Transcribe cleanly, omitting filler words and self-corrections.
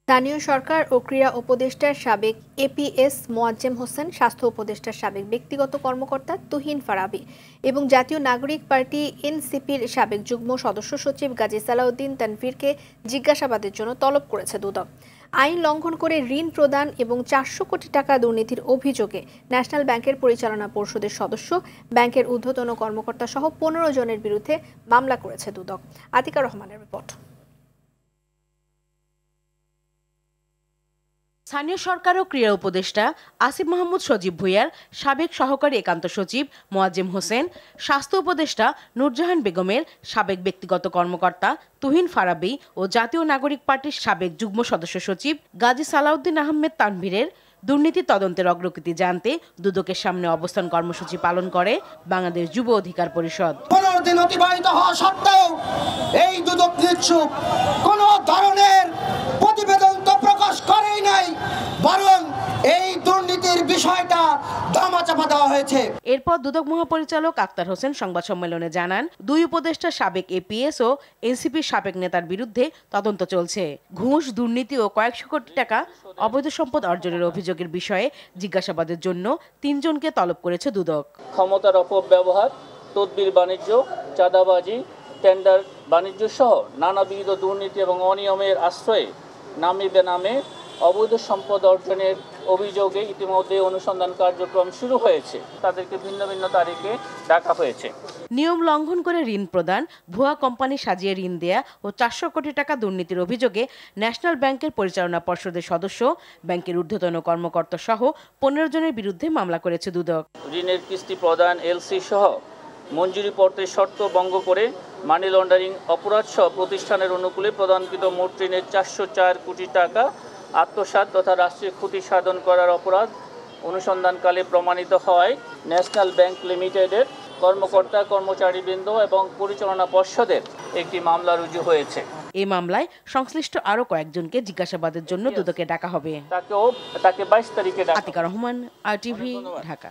স্থানীয় সরকার ও ক্রীড়া উপদেষ্টার সাবেক এপিএস মোয়াজ্জেম হোসেন, স্বাস্থ্য উপদেষ্টার সাবেক ব্যক্তিগত কর্মকর্তা তুহিন ফারাবী এবং জাতীয় নাগরিক পার্টি এনসিপির সাবেক যুগ্ম সদস্য সচিব গাজী সালাউদ্দিন তানভীরকে জিজ্ঞাসাবাদের জন্য তলব করেছে দুদক। আইন লঙ্ঘন করে ঋণ প্রদান এবং 400 কোটি টাকা দুর্নীতির অভিযোগে ন্যাশনাল ব্যাংকের পরিচালনা পর্ষদের সদস্য, ব্যাংকের ঊর্ধ্বতন কর্মকর্তা সহ 15 জনের বিরুদ্ধে মামলা করেছে দুদক। আতিকা রহমানের রিপোর্ট। স্থানীয় সরকার ও ক্রীড়া উপদেষ্টা আসিফ মাহমুদ সজীব ভুঁইয়ার সাবেক সহকারী একান্ত সচিব মোয়াজ্জেম হোসেন, স্বাস্থ্য উপদেষ্টা নূরজাহান বেগমের সাবেক ব্যক্তিগত কর্মকর্তা তুহিন ফারাবী ও জাতীয় নাগরিক পার্টির সাবেক যুগ্ম সদস্য সচিব গাজী সালাউদ্দিন আহমেদ তানভীরের দুর্নীতি তদন্তের অগ্রগতি জানতে দুদকের সামনে অবস্থান কর্মসূচি পালন করে বাংলাদেশ যুব অধিকার পরিষদ। 15 দিন অতিবাহিত হওয়া সত্ত্বেও এই দুদক নিশ্চুপ কোনো ধরনের প্রতিবেদন তো প্রকাশ করেই নাই, বরং এই দুর্নীতির বিষয়টা ধামাচাপা দেওয়া হয়েছে। এরপর দুদক মহাপরিচালক আক্তার হোসেন সংবাদ সম্মেলনে জানান, দুই উপদেষ্টা সাবেক এপিএস ও এনসিপির সাবেক নেতার বিরুদ্ধে তদন্ত চলছে। ঘুষ, দুর্নীতি ও কয়েকশো কোটি টাকা অবৈধ সম্পদ অর্জনের অভিযোগের বিষয়ে জিজ্ঞাসাবাদের জন্য 3 জনকে তলব করেছে দুদক। ক্ষমতার অপব্যবহার, তদবির বাণিজ্য, চাঁদাবাজি, টেন্ডার বাণিজ্য সহ নানাবিধ দুর্নীতি এবং অনিয়মের আশ্রয়ে নামে বেনামে অবৈধ সম্পদ অর্জনের অভিযোগে ইতিমধ্যে অনুসন্ধান কার্যক্রম শুরু হয়েছে। তাদেরকে ভিন্ন ভিন্ন তারিখে ডাকা হয়েছে। নিয়ম লঙ্ঘন করে ঋণ প্রদান, ভুয়া কোম্পানি সাজিয়ে ঋণ দেয়া ও 400 কোটি টাকা দুর্নীতির অভিযোগে ন্যাশনাল ব্যাংকের পরিচালনা পর্ষদের সদস্য, ব্যাংকের ঊর্ধ্বতন কর্মকর্তা সহ 15 জনের বিরুদ্ধে মামলা করেছে দুদক। ঋণের কিস্তি প্রদান, এলসি সহ মঞ্জুরিপত্রের শর্ত ভঙ্গ করে মানি লন্ডারিং অপরাধ সহ প্রতিষ্ঠানের অনুকূলে প্রদানকৃত মোট ঋণের 404 কোটি টাকা আত্মসাৎ তথা রাষ্ট্রীয় ক্ষতি সাধন করার অপরাধ অনুসন্ধানকালে প্রমাণিত হওয়ায় ন্যাশনাল ব্যাংক লিমিটেডের কর্মকর্তা, কর্মচারীবৃন্দ এবং পরিচালনা পর্ষদের একটি মামলা রুজু হয়েছে। এই মামলায় সংশ্লিষ্ট আরও কয়েকজনকে জিজ্ঞাসাবাদের জন্য দুদকে ডাকা হবে। তাকে 22 তারিখে ডাকা। আতিকা রহমান, RTV, ঢাকা।